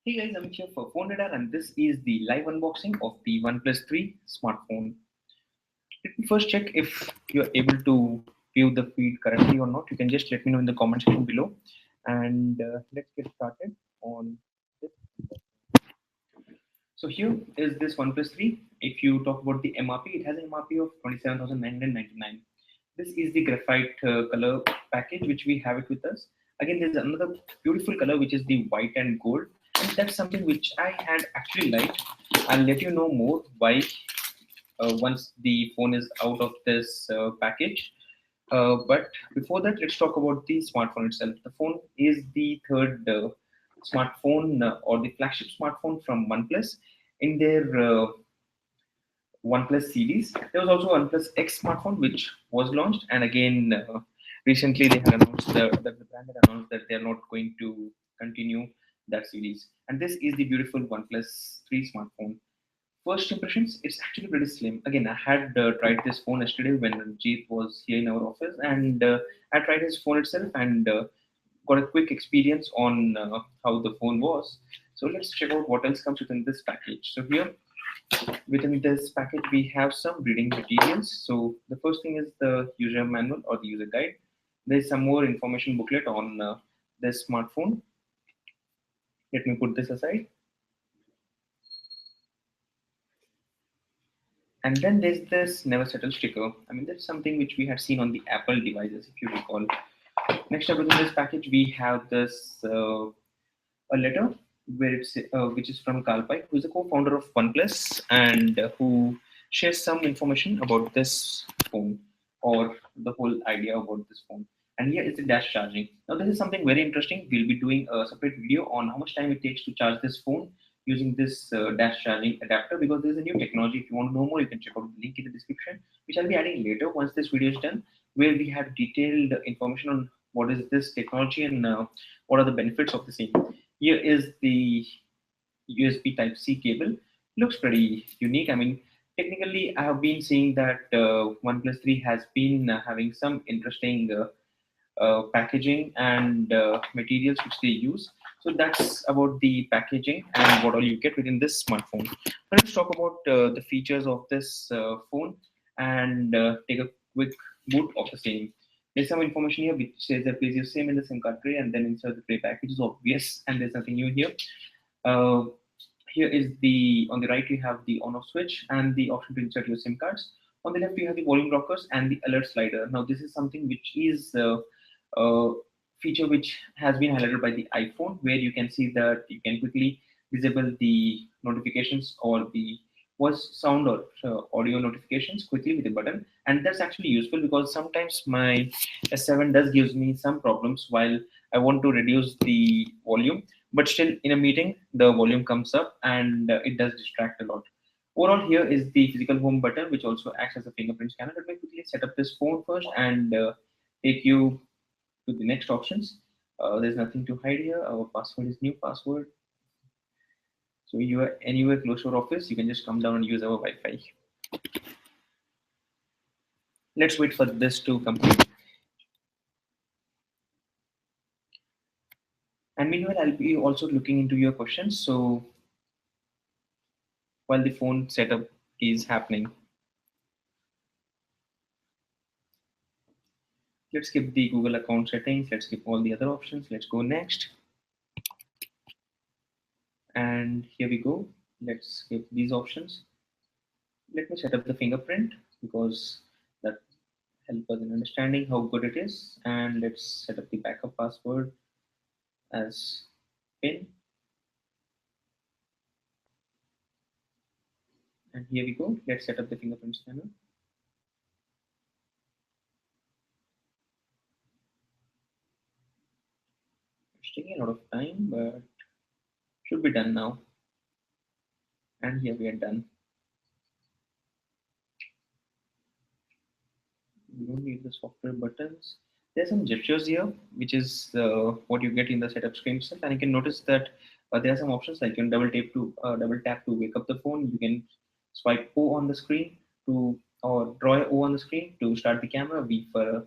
Hey guys, Amit here for PhoneRadar, and this is the live unboxing of the OnePlus 3 smartphone. Let me first check if you're able to view the feed currently or not. You can just let me know in the comment section below. And let's get started on this. So here is this OnePlus 3. If you talk about the MRP, it has an MRP of 27,999. This is the graphite color package which we have it with us. Again, there's another beautiful color which is the white and gold, and that's something which I had actually liked. I'll let you know more why once the phone is out of this package. But before that, let's talk about the smartphone itself. The phone is the third smartphone or the flagship smartphone from OnePlus in their OnePlus series. There was also OnePlus X smartphone which was launched, and again recently they had announced that the brand had announced that they are not going to continue that series. And this is the beautiful OnePlus 3 smartphone. First impressions, it's actually pretty slim. Again, I had tried this phone yesterday when Jeet was here in our office, and I tried his phone itself and got a quick experience on how the phone was. So let's check out what else comes within this package. So here within this package, we have some reading materials. So the first thing is the user manual or the user guide. There's some more information booklet on this smartphone. Let me put this aside. And then there's this never settle sticker. I mean, that's something which we had seen on the Apple devices, if you recall. Next up within this package, we have this a letter where it's which is from Carl Pike, who is the co-founder of OnePlus and who shares some information about this phone or the whole idea about this phone. And here is the dash charging. Now this is something very interesting. We'll be doing a separate video on how much time it takes to charge this phone using this dash charging adapter, because there's a new technology. If you want to know more, you can check out the link in the description, which I'll be adding later once this video is done, where we have detailed information on what is this technology and what are the benefits of the same. Here is the USB Type C cable. Looks pretty unique. I mean, technically, I have been seeing that OnePlus 3 has been having some interesting packaging and materials which they use. So that's about the packaging and what all you get within this smartphone. Now let's talk about the features of this phone and take a quick boot of the same. There's some information here which says that please use same in the SIM card tray and then insert the tray pack, which is obvious, and there's nothing new here. Uh, Here is the on the right you have the on off switch and the option to insert your SIM cards. On the left you have the volume rockers and the alert slider. Now this is something which is a feature which has been highlighted by the iPhone, where you can see that you can quickly disable the notifications or the voice sound or audio notifications quickly with a button. And that's actually useful because sometimes my S7 does gives me some problems while I want to reduce the volume, but still in a meeting the volume comes up and it does distract a lot. Overall, here is the physical home button which also acts as a fingerprint scanner. Let me quickly set up this phone first and take you to the next options. There's nothing to hide here. Our password is new password. So you are anywhere close to our office, you can just come down and use our Wi-Fi. Let's wait for this to complete. And meanwhile, I'll be also looking into your questions. So while the phone setup is happening, let's skip the Google account settings. Let's skip all the other options. Let's go next. And here we go. Let's skip these options. Let me set up the fingerprint because that help us in understanding how good it is. And let's set up the backup password as pin. And here we go. Let's set up the fingerprint scanner. It's taking a lot of time, but should be done now. And here we are done. We don't need the software buttons. There's some gestures here, which is what you get in the setup screen itself. And you can notice that there are some options like you can double tap to wake up the phone. You can swipe O on the screen to or draw a O on the screen to start the camera. V for a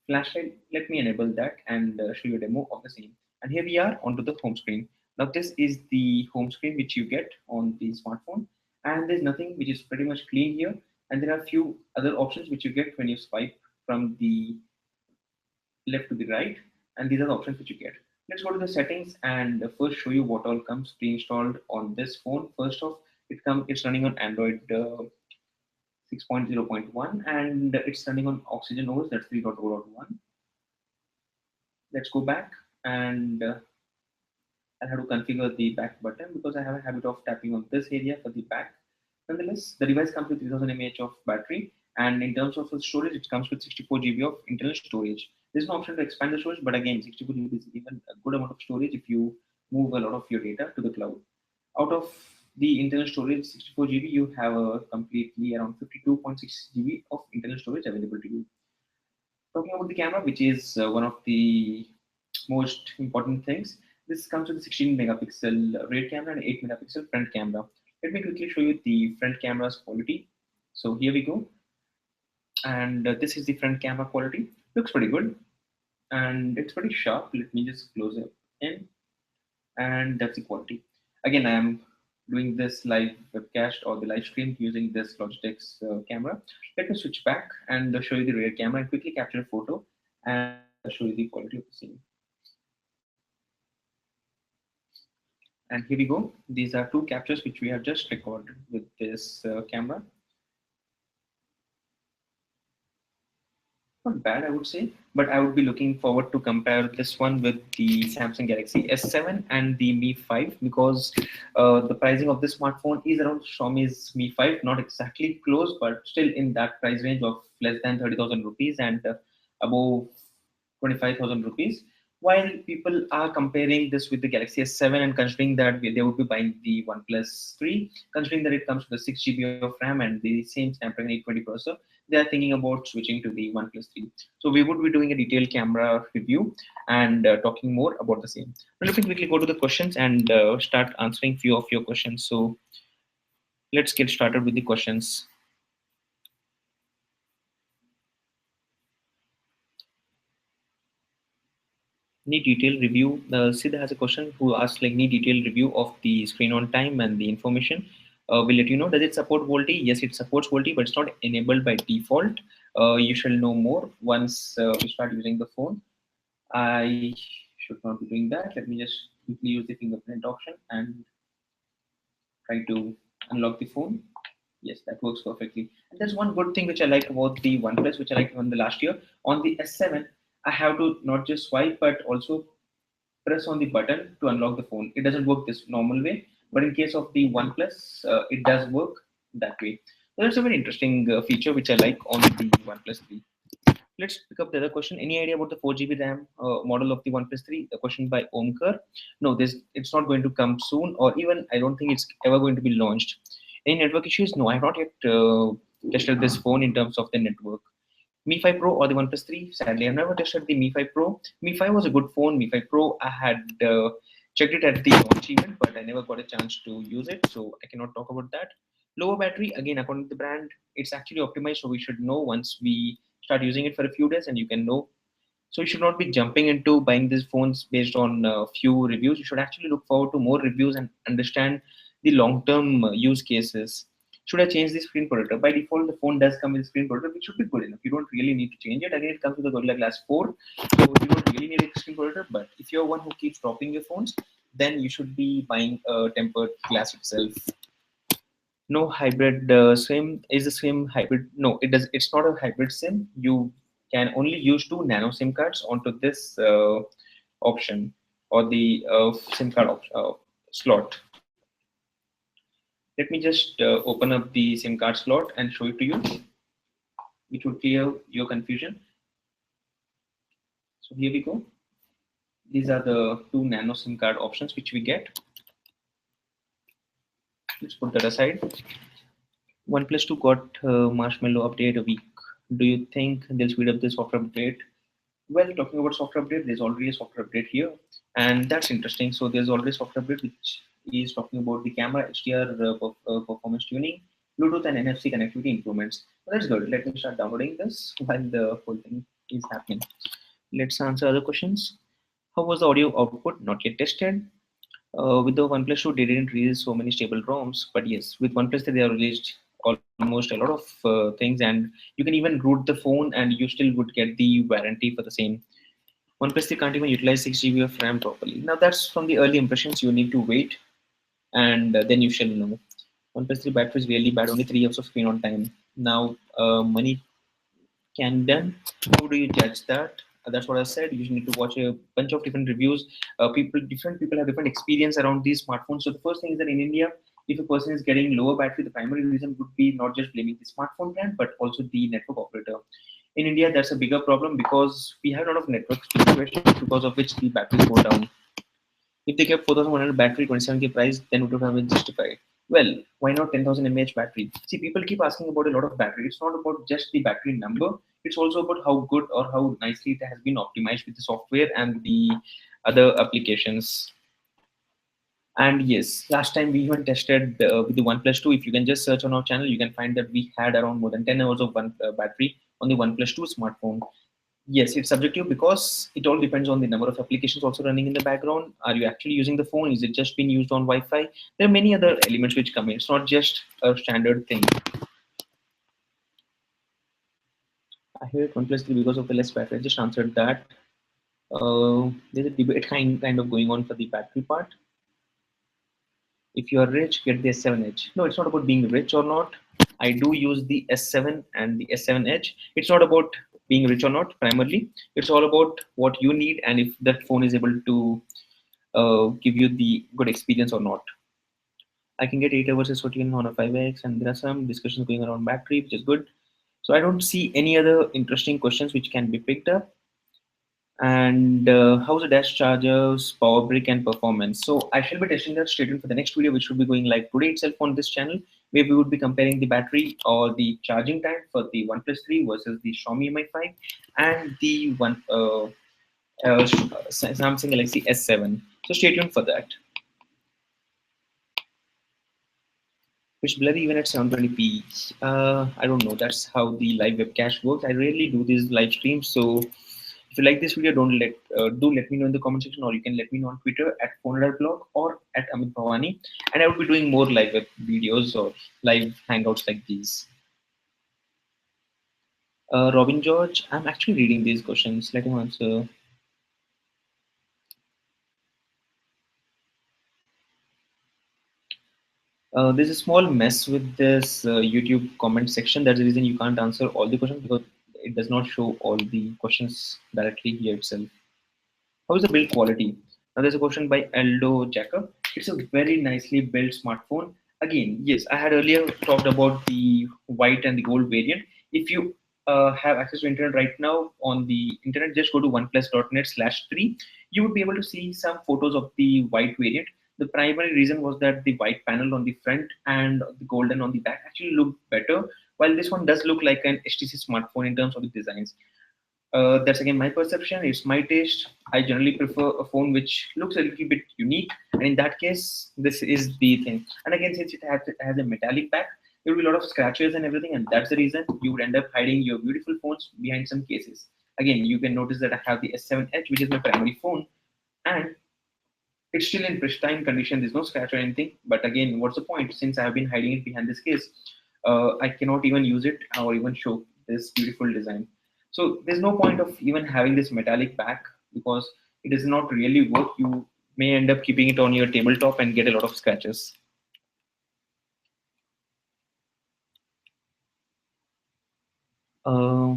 flashlight. Let me enable that and show you a demo of the same. And here we are onto the home screen. Now this is the home screen which you get on the smartphone, and there's nothing, which is pretty much clean here. And there are a few other options which you get when you swipe from the left to the right, and these are the options which you get. Let's go to the settings and first show you what all comes pre-installed on this phone. First off, it's running on Android 6.0.1, and it's running on Oxygen OS, that's 3.0.1. Let's go back, and I'll have to configure the back button because I have a habit of tapping on this area for the back. Nonetheless, the device comes with 3000 mAh of battery, and in terms of the storage, it comes with 64 GB of internal storage. There's no option to expand the storage, but again, 64 GB is even a good amount of storage if you move a lot of your data to the cloud. Out of the internal storage, 64 GB, you have a completely around 52.6 GB of internal storage available to you. Talking about the camera, which is one of the most important things, this comes with a 16 megapixel rear camera and 8 megapixel front camera. Let me quickly show you the front camera's quality. So here we go, and this is the front camera quality. Looks pretty good, and it's pretty sharp. Let me just close it in, and that's the quality. Again, I am doing this live webcast or the live stream using this Logitech's camera. Let me switch back and show you the rear camera and quickly capture a photo and show you the quality of the scene. And here we go. These are two captures which we have just recorded with this camera. Not bad, I would say, but I would be looking forward to compare this one with the Samsung Galaxy S7 and the Mi 5, because the pricing of this smartphone is around Xiaomi's Mi 5, not exactly close, but still in that price range of less than 30,000 rupees and above 25,000 rupees. While people are comparing this with the Galaxy S7 and considering that they would be buying the OnePlus 3, considering that it comes with a 6 GB of RAM and the same Snapdragon 820 processor, they are thinking about switching to the OnePlus 3. So we would be doing a detailed camera review and talking more about the same. Now let me quickly go to the questions and start answering few of your questions. So let's get started with the questions. Need detailed review. Sid has a question who asks like need detailed review of the screen on time and the information. We'll let you know. Does it support VoLTE? Yes, it supports VoLTE, but it's not enabled by default. You shall know more once we start using the phone. I should not be doing that. Let me just quickly use the fingerprint option and try to unlock the phone. Yes, that works perfectly. And there's one good thing which I like about the OnePlus, which I liked on the last year. On the S7, I have to not just swipe, but also press on the button to unlock the phone. It doesn't work this normal way, but in case of the OnePlus, it does work that way. So that's a very interesting feature which I like on the OnePlus 3. Let's pick up the other question. Any idea about the 4 GB RAM model of the OnePlus 3? A question by Omkar. No, it's not going to come soon, or even I don't think it's ever going to be launched. Any network issues? No, I have not yet tested this phone in terms of the network. Mi 5 Pro or the OnePlus 3? Sadly, I've never tested the Mi 5 Pro. Mi 5 was a good phone. Mi 5 Pro, I had checked it at the launch event, but I never got a chance to use it, so I cannot talk about that. Lower battery, again, according to the brand, it's actually optimized, so we should know once we start using it for a few days, and you can know. So you should not be jumping into buying these phones based on few reviews. You should actually look forward to more reviews and understand the long-term use cases. Should I change the screen protector? By default, the phone does come with a screen protector, which should be good enough. You don't really need to change it. Again, it comes with a Gorilla Glass 4, so you don't really need a screen protector. But if you're one who keeps dropping your phones, then you should be buying a tempered glass itself. No hybrid SIM. Is the SIM hybrid? No, it does. It's not a hybrid SIM. You can only use two nano SIM cards onto this option or the SIM card slot. Let me just open up the SIM card slot and show it to you, which will clear your confusion. So here we go. These are the two nano SIM card options which we get. Let's put that aside. OnePlus 2 got Marshmallow update a week. Do you think they'll speed up the software update? Well, talking about software update, there's already a software update here, and that's interesting. So there's already a software update which is talking about the camera, HDR performance tuning, Bluetooth and NFC connectivity improvements. So that's good. Let me start downloading this while the whole thing is happening. Let's answer other questions. How was the audio output? Not yet tested. With the OnePlus 2, they didn't release so many stable ROMs, but yes, with OnePlus 3, they have released almost a lot of things, and you can even root the phone, and you still would get the warranty for the same. OnePlus 3 can't even utilize 6 GB of RAM properly. Now, that's from the early impressions. You need to wait, and then you shall know. OnePlus 3 battery is really bad, only 3 hours of screen on time. Now, money can done. How do you judge that? That's what I said. You need to watch a bunch of different reviews. Different people have different experience around these smartphones. So the first thing is that in India, if a person is getting lower battery, the primary reason would be not just blaming the smartphone brand, but also the network operator. In India, that's a bigger problem because we have a lot of network fluctuations because of which the batteries go down. If they kept 4100 battery, 27K price, then it would have been justified. Well, why not 10,000 mAh battery? See, people keep asking about a lot of battery. It's not about just the battery number. It's also about how good or how nicely it has been optimized with the software and the other applications. And yes, last time we even tested with the OnePlus 2. If you can just search on our channel, you can find that we had around more than 10 hours of one battery on the OnePlus 2 smartphone. Yes, it's subjective because it all depends on the number of applications also running in the background. Are you actually using the phone? Is it just being used on Wi-Fi? There are many other elements which come in. It's not just a standard thing. I heard OnePlus 3 because of the less battery. I just answered that. There's a debate kind of going on for the battery part. If you are rich, get the S7 Edge. No, it's not about being rich or not. I do use the S7 and the S7 Edge. It's not about being rich or not primarily. It's all about what you need and if that phone is able to give you the good experience or not. I can get 8 hours SOT on a 5X, and there are some discussions going around battery, which is good. So I don't see any other interesting questions which can be picked up. And how's the dash chargers, power brick, and performance? So I shall be testing that straight in for the next video, which will be going live today itself on this channel, where we would be comparing the battery or the charging time for the OnePlus 3 versus the Xiaomi Mi 5 and the Samsung Galaxy S7. So stay tuned for that. It's blurry even at 720p. I don't know. That's how the live webcast works. I rarely do these live streams, so if you like this video, don't do let me know in the comment section, or you can let me know on Twitter at PhoneRadar blog or at Amit Bhawani, and I will be doing more live web videos or live hangouts like these. Robin George, I'm actually reading these questions. Let him answer. There's a small mess with this YouTube comment section. That's the reason you can't answer all the questions because it does not show all the questions directly here itself. How is the build quality? Now there's a question by Aldo Jacob. It's a very nicely built smartphone. Again, yes, I had earlier talked about the white and the gold variant. If you have access to internet right now on the internet, just go to oneplus.net/3. You would be able to see some photos of the white variant. The primary reason was that the white panel on the front and the golden on the back actually looked better, while this one does look like an HTC smartphone in terms of the designs. That's again my perception. It's my taste. I generally prefer a phone which looks a little bit unique, and in that case, this is the thing. And again, since it has a metallic back, there will be a lot of scratches and everything, and that's the reason you would end up hiding your beautiful phones behind some cases. Again, you can notice that I have the S7 Edge, which is my primary phone, and it's still in pristine condition. There's no scratch or anything. But again, what's the point? Since I've been hiding it behind this case, I cannot even use it or even show this beautiful design. So there's no point of even having this metallic back because it does not really work. You may end up keeping it on your tabletop and get a lot of scratches. Uh,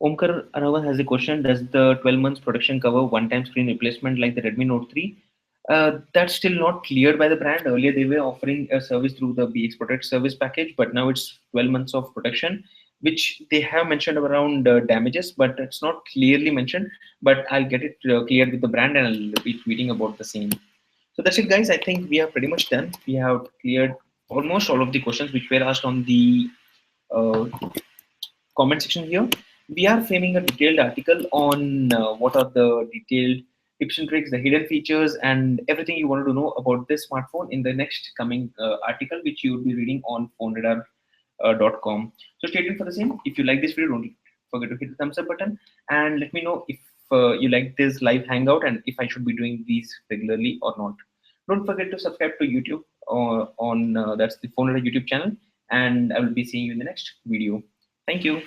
Omkar Aravan has a question. Does the 12 months production cover one-time screen replacement like the Redmi Note 3? That's still not cleared by the brand. Earlier, they were offering a service through the BX Protect service package, but now it's 12 months of protection, which they have mentioned around damages, but it's not clearly mentioned. But I'll get it cleared with the brand and I'll be tweeting about the same. So that's it, guys. I think we are pretty much done. We have cleared almost all of the questions which were asked on the uh, comment section here. We are framing a detailed article on what are the detailed tips and tricks, the hidden features, and everything you wanted to know about this smartphone in the next coming article, which you will be reading on PhoneRadar.com. So stay tuned for the same. If you like this video, don't forget to hit the thumbs up button and let me know if you like this live hangout and if I should be doing these regularly or not. Don't forget to subscribe to YouTube on that's the PhoneRadar YouTube channel, and I will be seeing you in the next video. Thank you.